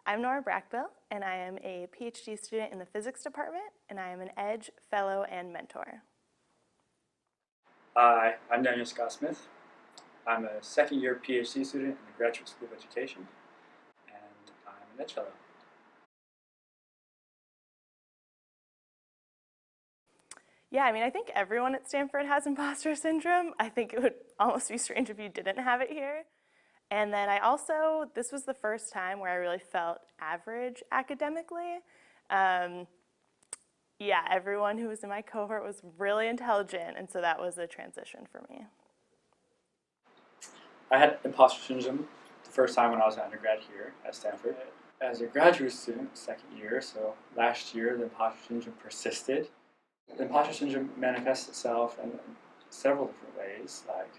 I'm Nora Brackbill, and I am a PhD student in the physics department, and I am an EDGE fellow and mentor. Hi, I'm Daniel Scott Smith. I'm a second year PhD student in the Graduate School of Education, and I'm an EDGE fellow. Yeah, I think everyone at Stanford has imposter syndrome. I think it would almost be strange if you didn't have it here. And then this was the first time where I really felt average academically. Yeah, everyone who was in my cohort was really intelligent, and so that was a transition for me. I had imposter syndrome the first time when I was an undergrad here at Stanford. As a graduate student, second year, so last year, the imposter syndrome persisted. The imposter syndrome manifests itself in several different ways, like,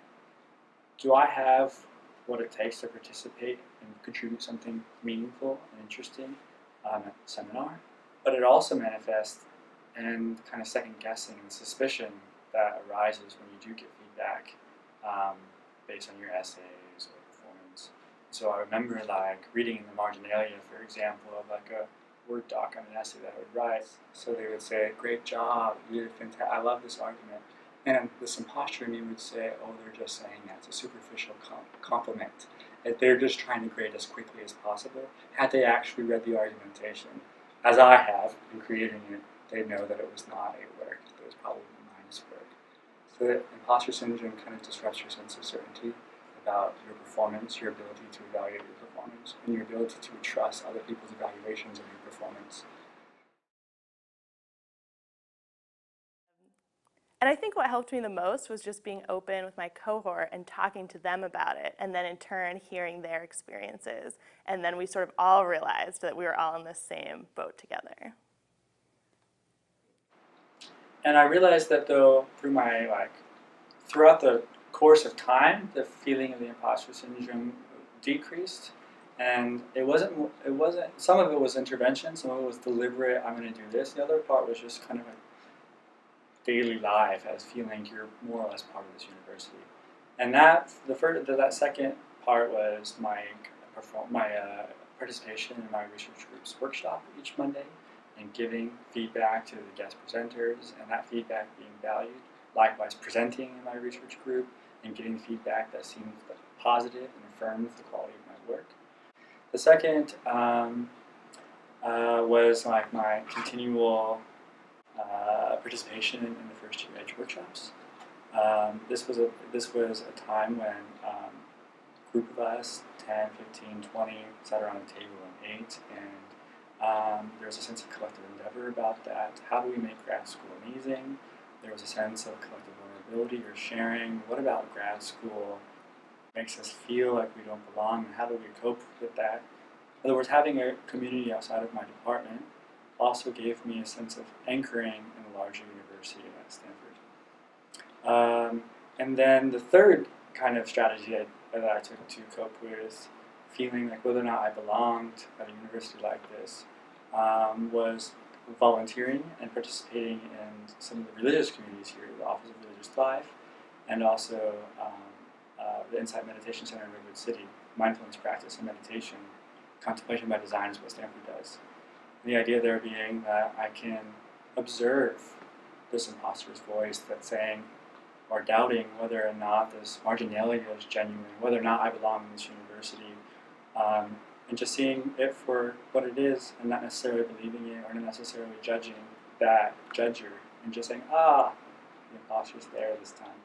do I have what it takes to participate and contribute something meaningful and interesting at the seminar? But it also manifests in kind of second guessing and suspicion that arises when you do get feedback based on your essays or performance. So I remember reading in the marginalia, for example, of a Word doc on an essay that I would write. So they would say, "Great job, you did fantastic. I love this argument." And this imposter in me would say, "Oh, they're just saying that. It's a superficial compliment. That they're just trying to grade as quickly as possible." Had they actually read the argumentation, as I have in creating it, they know that it was not a work. It was probably minus work. So that imposter syndrome kind of disrupts your sense of certainty about your performance, your ability to evaluate your performance, and your ability to trust other people's evaluations of your performance. And I think what helped me the most was just being open with my cohort and talking to them about it, and then in turn hearing their experiences. And then we sort of all realized that we were all in the same boat together. And I realized that though, throughout the course of time, the feeling of the imposter syndrome decreased. And it wasn't, some of it was intervention, some of it was deliberate, I'm going to do this. The other part was just kind of like daily life as feeling you're more or less part of this university. And that second part was my participation in my research group's workshop each Monday and giving feedback to the guest presenters and that feedback being valued. Likewise, presenting in my research group and getting feedback that seemed positive and affirmed the quality of my work. The second was my continual participation in the first year EDGE workshops. This was a time when a group of us, 10, 15, 20, sat around a table and ate, and there was a sense of collective endeavor about that. How do we make grad school amazing? There was a sense of collective vulnerability or sharing. What about grad school makes us feel like we don't belong, and how do we cope with that? In other words, having a community outside of my department also gave me a sense of anchoring in a larger university at Stanford. And then the third kind of strategy that I took to cope with feeling like whether or not I belonged at a university like this was volunteering and participating in some of the religious communities here, the Office of Religious Life, and also the Insight Meditation Center in Redwood City. Mindfulness practice and meditation, contemplation by design is what Stanford does. And the idea there being that I can observe this imposter's voice that's saying or doubting whether or not this marginalia is genuine, whether or not I belong in this university, and just seeing it for what it is and not necessarily believing it or not necessarily judging that judger and just saying, the imposter's there this time.